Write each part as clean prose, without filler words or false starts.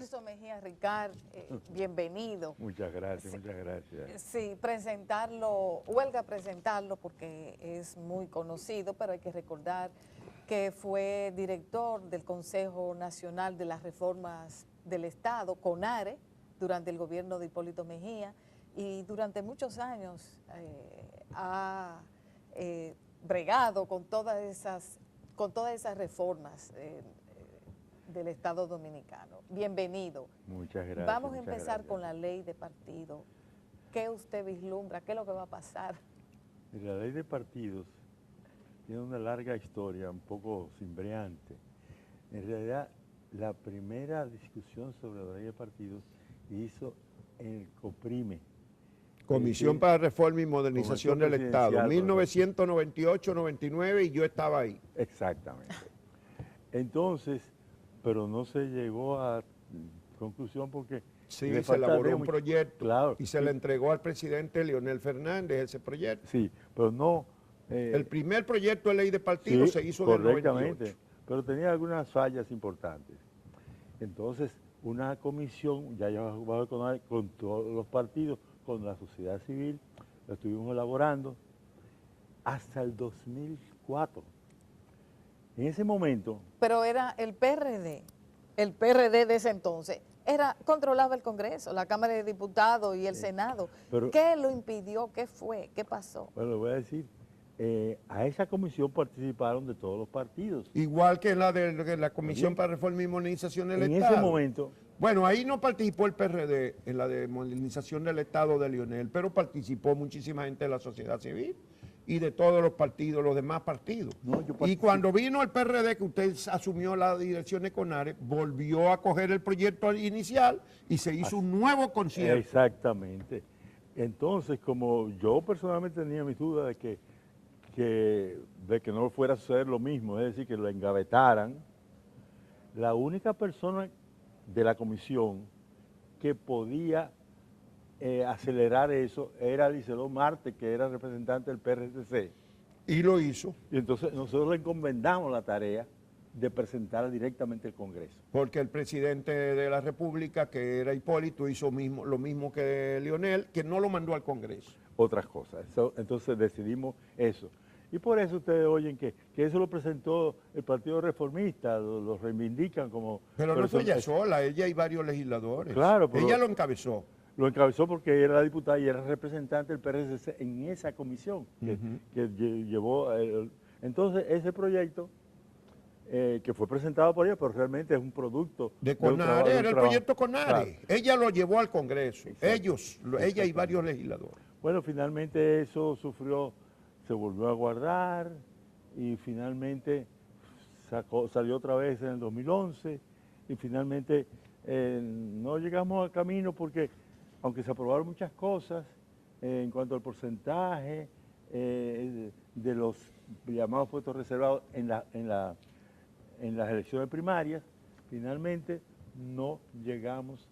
Tirso Mejía Ricard, bienvenido. Muchas gracias, muchas gracias. Sí, presentarlo, huelga presentarlo porque es muy conocido, pero hay que recordar que fue director del Consejo Nacional de las Reformas del Estado, CONARE, durante el gobierno de Hipólito Mejía, y durante muchos años ha bregado con todas esas reformas del Estado Dominicano. Bienvenido. Muchas gracias. Vamos a empezar con la ley de partido. ¿Qué usted vislumbra? ¿Qué es lo que va a pasar? La ley de partidos tiene una larga historia, un poco cimbreante. En realidad, la primera discusión sobre la ley de partidos se hizo en el COPRIME. Comisión para Reforma y Modernización del Estado, 1998-99, y yo estaba ahí. Exactamente. Entonces, pero no se llegó a conclusión porque... Sí, se elaboró un mucho, proyecto, claro, y se le entregó al presidente Leonel Fernández ese proyecto. Sí, pero no... el primer proyecto de ley de partidos se hizo en el 98. Pero tenía algunas fallas importantes. Entonces, una comisión, ya llevaba con todos los partidos, con la sociedad civil, lo estuvimos elaborando hasta el 2004. En ese momento... Pero era el PRD de ese entonces, controlaba el Congreso, la Cámara de Diputados y el Senado. Pero, ¿qué lo impidió? ¿Qué fue? ¿Qué pasó? Bueno, le voy a decir, a esa comisión participaron de todos los partidos. Igual que la de la Comisión para Reforma y Modernización del Estado. En ese momento... Bueno, ahí no participó el PRD en la de modernización del Estado de Leonel, pero participó muchísima gente de la sociedad civil y de todos los partidos, los demás partidos. No, y cuando vino el PRD, que usted asumió la dirección de CONARE, volvió a coger el proyecto inicial y se hizo un nuevo concierto. Exactamente. Entonces, como yo personalmente tenía mis dudas de que no fuera a suceder lo mismo, es decir, que lo engavetaran, la única persona de la comisión que podía acelerar eso era Liceló Marte, que era representante del PRTC. Y lo hizo. Y entonces nosotros le encomendamos la tarea de presentar directamente al Congreso. Porque el presidente de la República, que era Hipólito, hizo lo mismo que Leonel, que no lo mandó al Congreso. Otras cosas. Entonces decidimos eso. Y por eso ustedes oyen que eso lo presentó el Partido Reformista, lo reivindican como... Pero no fue ella sola, ella y varios legisladores. Claro, pero... Ella lo encabezó. Lo encabezó porque era la diputada y era representante del PRCC en esa comisión que llevó... entonces, ese proyecto, que fue presentado por ella, pero realmente es un producto... De CONARE, era el proyecto CONARE. Claro. Ella lo llevó al Congreso, ella y varios legisladores. Bueno, finalmente eso se volvió a guardar y finalmente salió otra vez en el 2011 y finalmente no llegamos al camino porque aunque se aprobaron muchas cosas en cuanto al porcentaje de los llamados puestos reservados en las elecciones primarias, finalmente no llegamos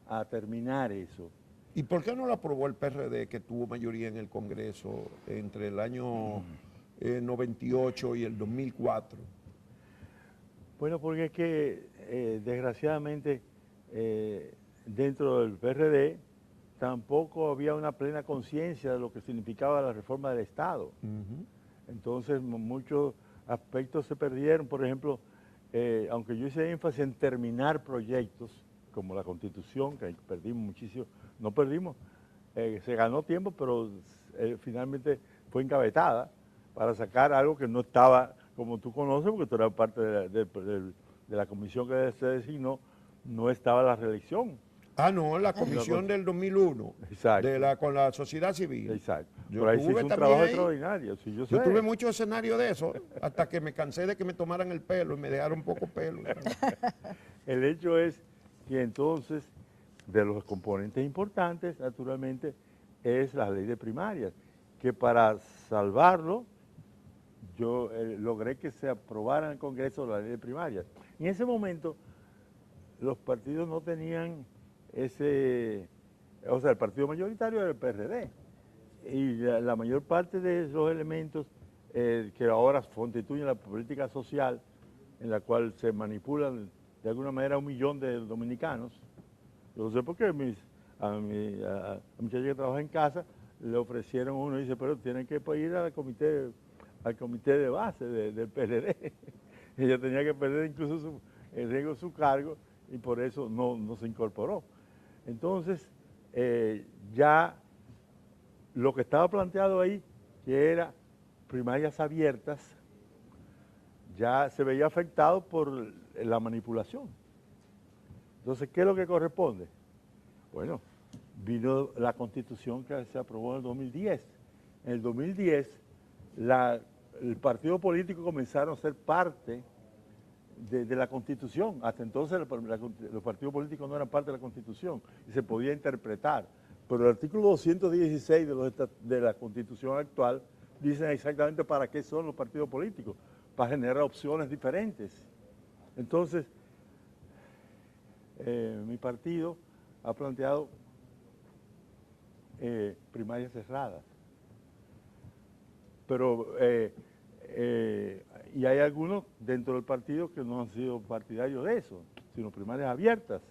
a terminar eso. ¿Y por qué no lo aprobó el PRD, que tuvo mayoría en el Congreso entre el año 98 y el 2004? Bueno, porque es que desgraciadamente dentro del PRD tampoco había una plena conciencia de lo que significaba la reforma del Estado. Entonces muchos aspectos se perdieron. Por ejemplo, aunque yo hice énfasis en terminar proyectos como la Constitución, que perdimos muchísimo, no perdimos, se ganó tiempo, pero finalmente fue engavetada para sacar algo que no estaba, como tú conoces, porque tú eras parte de la comisión que se designó, no estaba la reelección. Ah, no, la comisión del 2001, con la sociedad civil. Exacto. Yo pero ahí se hizo un trabajo extraordinario. Sí, yo tuve muchos escenarios de eso, hasta que me cansé de que me tomaran el pelo y me dejaron poco pelo. El hecho es que entonces, de los componentes importantes, naturalmente, es la ley de primarias, que para salvarlo, yo logré que se aprobara en el Congreso la ley de primarias. En ese momento, los partidos no tenían el partido mayoritario era el PRD, y la mayor parte de esos elementos que ahora constituyen la política social, en la cual se manipulan de alguna manera 1 millón de dominicanos. Yo lo sé porque a muchacha que trabaja en casa le ofrecieron uno y dice, pero tienen que ir al comité de base del PLD. Ella tenía que perder incluso el riesgo de su cargo y por eso no se incorporó. Entonces, ya lo que estaba planteado ahí, que era primarias abiertas, ya se veía afectado por la manipulación. Entonces, ¿qué es lo que corresponde? Bueno, vino la Constitución que se aprobó en el 2010. En el 2010, el partido político comenzaron a ser parte de la Constitución. Hasta entonces los partidos políticos no eran parte de la Constitución y se podía interpretar. Pero el artículo 216 de la Constitución actual dice exactamente para qué son los partidos políticos, para generar opciones diferentes. Entonces, mi partido ha planteado primarias cerradas. Pero, y hay algunos dentro del partido que no han sido partidarios de eso, sino primarias abiertas.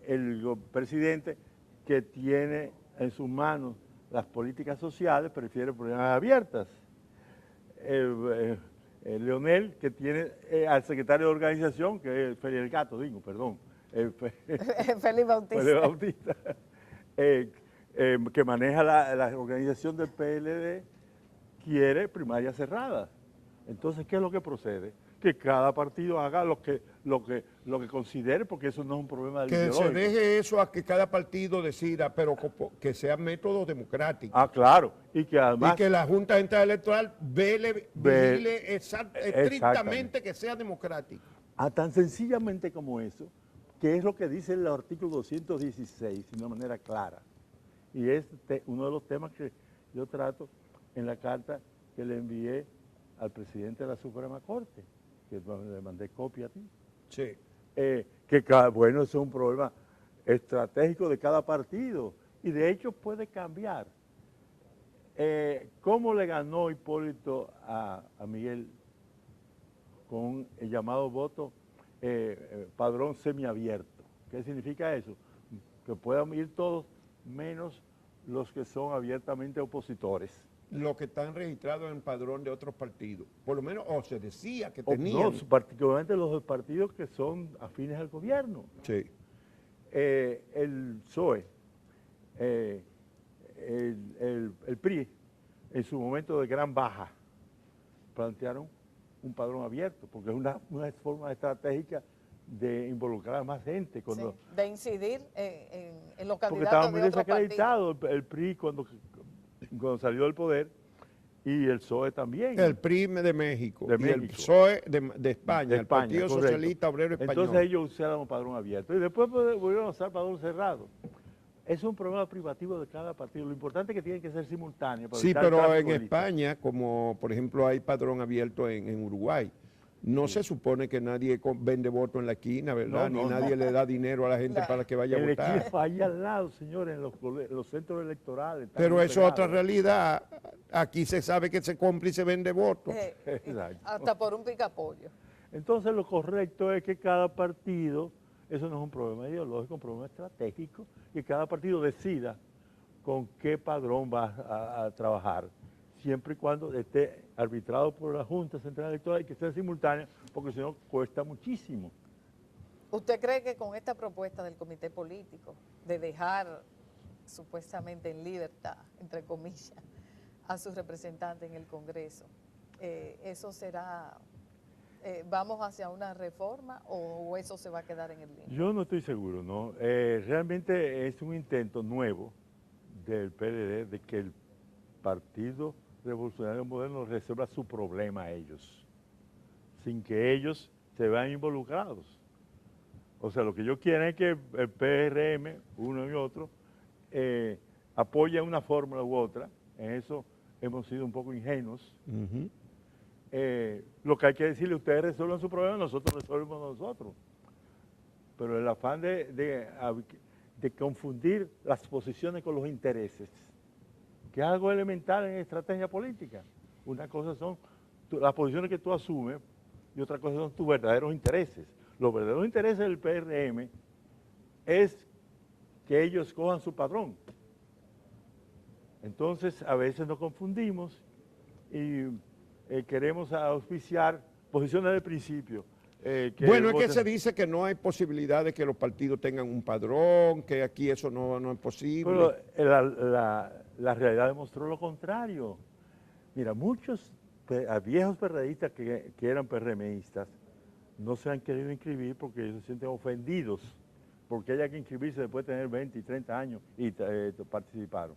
El presidente, que tiene en sus manos las políticas sociales, prefiere primarias abiertas. Leonel, que tiene al secretario de organización, que es Félix Bautista, que maneja la organización del PLD, quiere primarias cerradas. Entonces, ¿qué es lo que procede? Que cada partido haga lo que considere, porque eso no es un problema que ideológico. se deje eso a que cada partido decida, pero que sea método democrático. Ah, claro. Y que además... Y que la Junta Central Electoral vigile estrictamente que sea democrático. Tan sencillamente como eso, que es lo que dice el artículo 216 de una manera clara. Y es uno de los temas que yo trato en la carta que le envié al presidente de la Suprema Corte, que le mandé copia a ti. Sí. Bueno, eso es un problema estratégico de cada partido y de hecho puede cambiar. ¿Cómo le ganó Hipólito a Miguel con el llamado voto padrón semiabierto? ¿Qué significa eso? Que puedan ir todos menos los que son abiertamente opositores. Los que están registrados en padrón de otros partidos, por lo menos, o se decía que tenían. No, particularmente los partidos que son afines al gobierno. Sí. El PSOE, el PRI, en su momento de gran baja, plantearon un padrón abierto, porque es una forma estratégica de involucrar a más gente. Sí, de incidir en los candidatos. Porque estaba muy de otros desacreditado el PRI cuando salió del poder, y el PSOE también. El PRI de México. Y el PSOE de España, el Partido correcto. Socialista Obrero Español. Entonces ellos usaron un padrón abierto y después volvieron a usar padrón cerrado. Es un problema privativo de cada partido. Lo importante es que tienen que ser simultáneos. Sí, pero en España, como por ejemplo hay padrón abierto en Uruguay, no se supone que nadie vende voto en la esquina, ¿verdad? Ni nadie le da dinero a la gente para que vaya a votar. En la esquina, ahí al lado, señores, en los centros electorales. Pero eso es otra realidad. Aquí se sabe que se compra y se vende votos. Hasta por un picapollo. Entonces lo correcto es que cada partido, eso no es un problema ideológico, es un problema estratégico, que cada partido decida con qué padrón va a trabajar, siempre y cuando esté arbitrado por la Junta Central Electoral y que sea simultáneo, porque si no cuesta muchísimo. ¿Usted cree que con esta propuesta del comité político de dejar supuestamente en libertad, entre comillas, a sus representantes en el Congreso, eso será, vamos hacia una reforma o eso se va a quedar en el limbo? Yo no estoy seguro, ¿no? Realmente es un intento nuevo del PLD de que el Partido Revolucionario Moderno resuelva su problema a ellos, sin que ellos se vean involucrados. O sea, lo que ellos quieren es que el PRM, uno y otro, apoye una fórmula u otra. En eso hemos sido un poco ingenuos. Lo que hay que decirle, ustedes resuelvan su problema, nosotros resolvemos nosotros. Pero el afán de confundir las posiciones con los intereses, que es algo elemental en estrategia política. Una cosa son las posiciones que tú asumes y otra cosa son tus verdaderos intereses. Los verdaderos intereses del PRM es que ellos cojan su padrón. Entonces, a veces nos confundimos y queremos auspiciar posiciones de principio. Bueno, es que se dice que no hay posibilidad de que los partidos tengan un padrón, que aquí eso no es posible. Pero la realidad demostró lo contrario. Mira, muchos viejos PRDistas que eran PRMistas no se han querido inscribir porque ellos se sienten ofendidos, porque haya que inscribirse después de tener 20 y 30 años y participaron.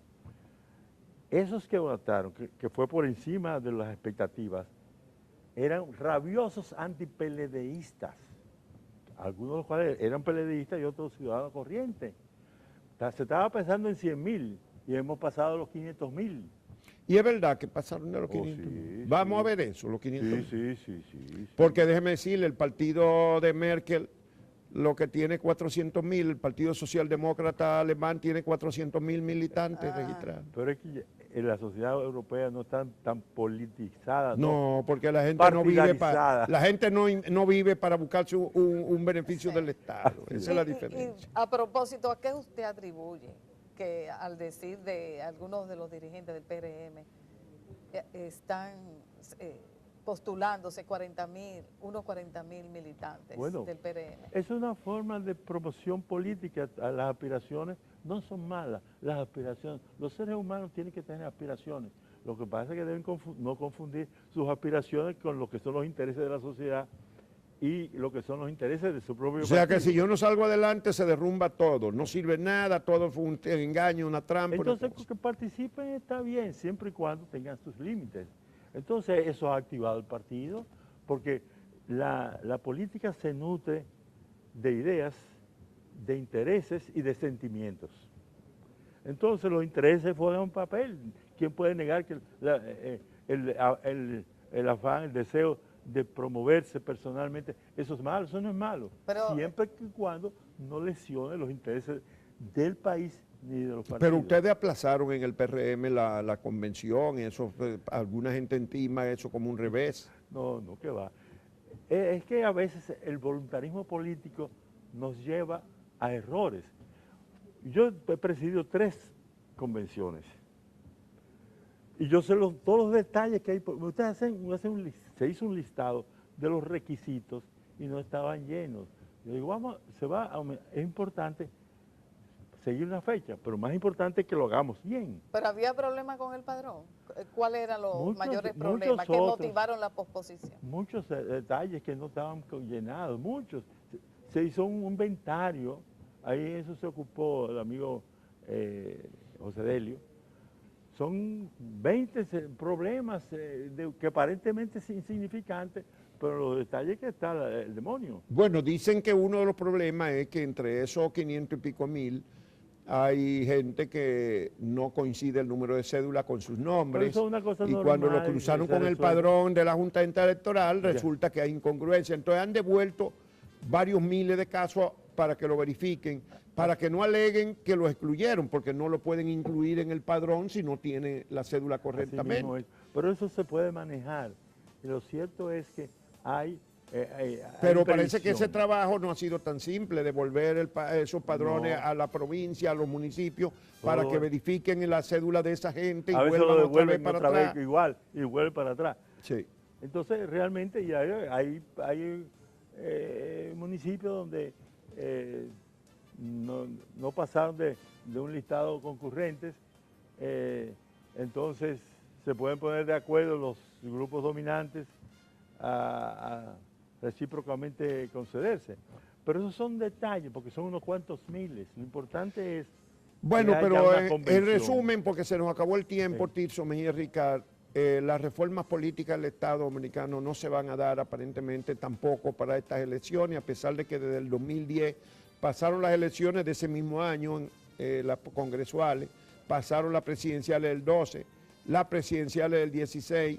Esos que votaron, que fue por encima de las expectativas, eran rabiosos anti-PLDistas, algunos de los cuales eran PLDistas y otros ciudadanos corrientes. Se estaba pensando en 100.000 y hemos pasado los 500.000. Y es verdad que pasaron de los 500.000. Sí, Vamos sí. a ver eso, los 500.000. Sí. Porque déjeme decirle, el partido de Merkel, lo que tiene 400.000, el Partido Socialdemócrata Alemán tiene 400.000 militantes registrados. Pero es que la sociedad europea no está tan politizada. No, porque la gente no vive para, no vive para buscarse un beneficio del Estado. Esa es la diferencia. Y a propósito, ¿a qué usted atribuye que al decir de algunos de los dirigentes del PRM están postulándose unos 40.000 militantes del PRM? Es una forma de promoción política. Las aspiraciones no son malas, las aspiraciones. Los seres humanos tienen que tener aspiraciones. Lo que pasa es que deben no confundir sus aspiraciones con lo que son los intereses de la sociedad y lo que son los intereses de su propio partido. O sea que partido. si yo no salgo adelante se derrumba todo, no sirve nada, todo fue un engaño, una trampa. Entonces que participen está bien, siempre y cuando tengan sus límites. Entonces eso ha activado el partido, porque la política se nutre de ideas, de intereses y de sentimientos. Entonces los intereses juegan un papel. ¿Quién puede negar que el afán, el deseo de promoverse personalmente, eso es malo? Eso no es malo, pero, siempre y cuando no lesione los intereses del país ni de los partidos. Pero ustedes aplazaron en el PRM la convención, eso, alguna gente estima eso como un revés. No, que va. Es que a veces el voluntarismo político nos lleva a errores. Yo he presidido 3 convenciones y yo sé todos los detalles que hay. Ustedes se hizo un listado de los requisitos y no estaban llenos. Yo digo, es importante seguir una fecha, pero más importante es que lo hagamos bien. Pero había problemas con el padrón. ¿Cuáles eran los mayores problemas que motivaron la posposición? Muchos detalles que no estaban llenados, muchos. Se hizo un inventario, ahí eso se ocupó el amigo José Delio. Son 20 problemas que aparentemente es insignificante, pero los detalles que está el demonio. Bueno, dicen que uno de los problemas es que entre esos 500 y pico mil hay gente que no coincide el número de cédula con sus nombres. Eso es una cosa y normal, cuando lo cruzaron con el padrón de la Junta Electoral, resulta que hay incongruencia. Entonces han devuelto varios miles de casos para que lo verifiquen, para que no aleguen que lo excluyeron, porque no lo pueden incluir en el padrón si no tiene la cédula correctamente. Pero eso se puede manejar. Y lo cierto es que hay pero parece que ese trabajo no ha sido tan simple, devolver esos padrones a la provincia, a los municipios, para que verifiquen la cédula de esa gente y vuelvan otra vez para atrás. Igual, y vuelven para atrás. Sí. Entonces, realmente ya hay municipios donde no pasaron de un listado concurrentes, entonces se pueden poner de acuerdo los grupos dominantes a recíprocamente concederse. Pero esos son detalles, porque son unos cuantos miles. Lo importante es... Bueno, pero en resumen, porque se nos acabó el tiempo, Tirso Mejía Ricard, las reformas políticas del Estado dominicano no se van a dar aparentemente tampoco para estas elecciones, a pesar de que desde el 2010 pasaron las elecciones de ese mismo año, las congresuales, pasaron las presidenciales del 12, las presidenciales del 16,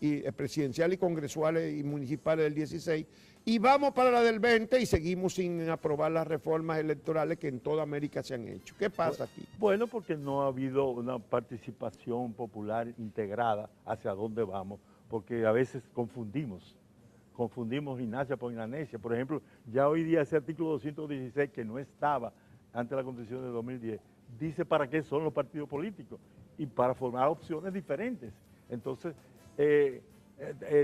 y presidencial y congresuales y municipales del 16, y vamos para la del 20 y seguimos sin aprobar las reformas electorales que en toda América se han hecho. ¿Qué pasa aquí? Bueno, porque no ha habido una participación popular integrada hacia dónde vamos, porque a veces confundimos confundimos gimnasia por gimnasia. Por ejemplo, ya hoy día ese artículo 216, que no estaba antes de la Constitución de 2010, dice para qué son los partidos políticos y para formar opciones diferentes. Entonces,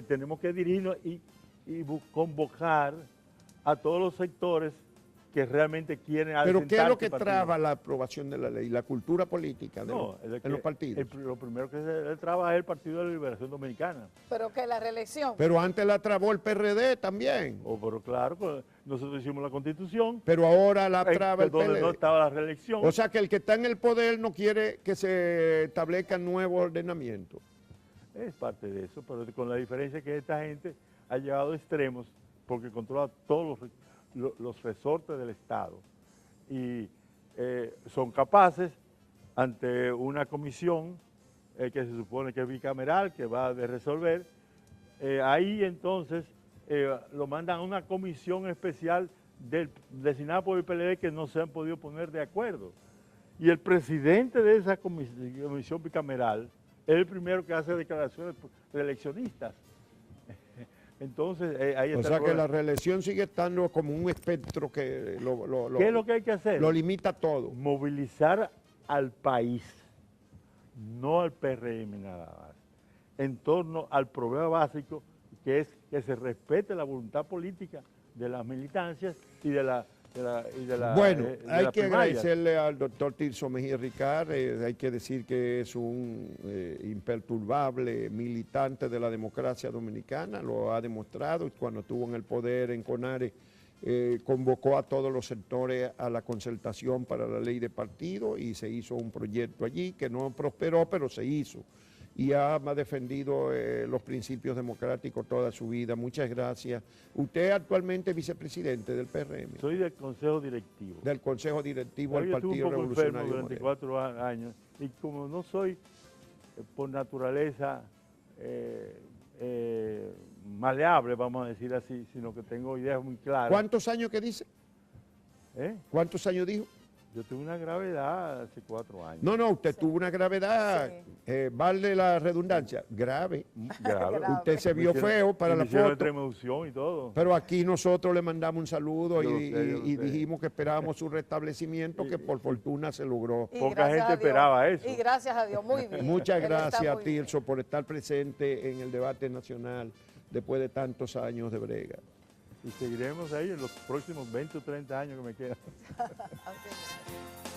tenemos que dirigirnos y convocar a todos los sectores que realmente quieren ¿Pero qué es lo que partido. traba la aprobación de la ley? ¿La cultura política de, No, de los partidos? Lo primero que se traba es el Partido de la Liberación Dominicana. Pero que la reelección. Pero antes la trabó el PRD también. Pero claro, pues, nosotros hicimos la Constitución, Pero ahora la traba el donde PLD. no estaba la reelección. O sea que el que está en el poder no quiere que se establezca nuevo ordenamiento. Es parte de eso, pero con la diferencia que esta gente ha llegado a extremos porque controla todos los resortes del Estado y son capaces ante una comisión que se supone que es bicameral, que va a resolver, ahí entonces lo mandan a una comisión especial designada por el PLD que no se han podido poner de acuerdo. Y el presidente de esa comisión bicameral es el primero que hace declaraciones reeleccionistas. Entonces, ahí está. O sea que la reelección sigue estando como un espectro que ¿Qué es lo que hay que hacer? lo limita todo. Movilizar al país, no al PRM nada más, en torno al problema básico que es que se respete la voluntad política de las militancias y de la Bueno, de hay la que primaria. agradecerle al doctor Tirso Mejía Ricard, hay que decir que es un imperturbable militante de la democracia dominicana, lo ha demostrado cuando estuvo en el poder en CONARE, convocó a todos los sectores a la concertación para la ley de partido y se hizo un proyecto allí que no prosperó, pero se hizo. Y ha defendido los principios democráticos toda su vida. Muchas gracias. Usted actualmente es vicepresidente del PRM. Soy del Consejo Directivo. Del Consejo Directivo del Yo estuve Partido un poco enfermo Revolucionario durante Moderno. 4 años y como no soy por naturaleza maleable, vamos a decir así, sino que tengo ideas muy claras. ¿Cuántos años que dice? ¿Eh? ¿Cuántos años dijo? Yo tuve una gravedad hace 4 años. No, usted tuvo una gravedad, vale la redundancia, grave. Grave. Grave. Usted se vio feo para la foto. Entremoción y todo. Pero aquí nosotros le mandamos un saludo Yo lo y sé. dijimos que esperábamos su restablecimiento, que por fortuna se logró. Y Poca gracias gente a Dios. esperaba eso. Y gracias a Dios, muy bien. Muchas Él está gracias, muy bien. Tirso, por estar presente en el debate nacional después de tantos años de brega. Y seguiremos ahí en los próximos 20 o 30 años que me quedan. Así es.